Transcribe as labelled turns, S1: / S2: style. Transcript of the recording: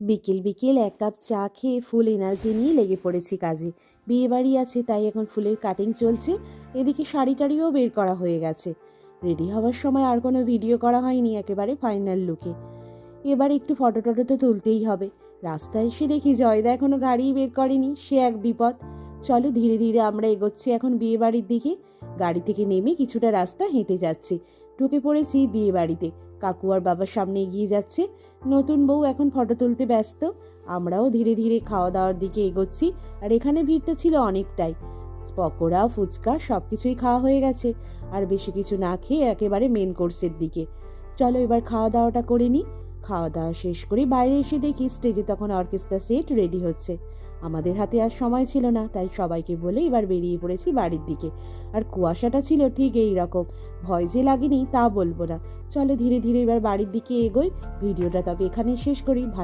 S1: বিকেল বিকেল এক কাপ চা খেয়ে ফুল এনার্জি নিয়ে লেগে পড়েছি কাজে। বিয়ে বাড়ি আছে, তাই এখন ফুলের কাটিং চলছে। এদিকে শাড়ি টাড়িও বের করা হয়ে গেছে। রেডি হওয়ার সময় আর কোনো ভিডিও করা হয়নি, একেবারে ফাইনাল লুকে। এবার একটু ফটো টটো তো তুলতেই হবে। রাস্তায় এসে দেখি জয়দা এখনো গাড়ি বের করেনি, সে এক বিপদ। চলো ধীরে ধীরে আমরা এগোচ্ছি এখন বিয়ে বাড়ির দিকে। গাড়ি থেকে নেমে কিছুটা রাস্তা হেঁটে যাচ্ছি, ঢুকে পড়েছি বিয়ে বাড়িতে। কাকু আর বাবার সামনে এগিয়ে যাচ্ছে, নতুন বউ এখন ফটো তুলতে ব্যস্ত। আমরাও ধীরে ধীরে খাওয়া দাওয়ার দিকে এগোচ্ছি। আর এখানে ভিড়টা ছিল অনেকটাই। পকোড়া ফুচকা সবকিছুই খাওয়া হয়ে গেছে, আর বেশি কিছু না খেয়ে একেবারে মেন কোর্সের দিকে। চলো এবার খাওয়া দাওয়াটা করে নিই। খাওয়া দাওয়া শেষ করে বাইরে এসে দেখি স্টেজে তখন অর্কেস্ট্রা সেট রেডি হচ্ছে। আমাদের হাতে আর সময় ছিল না, তাই সবাইকে বলে এবার বেরিয়ে পড়েছি বাড়ির দিকে। আর কুয়াশাটা ছিল ঠিক এই রকম, ভয় যে লাগেনি তা বলবো না। চলো ধীরে ধীরে এবার বাড়ির দিকে এগোই। ভিডিওটা তবে এখানেই শেষ করি।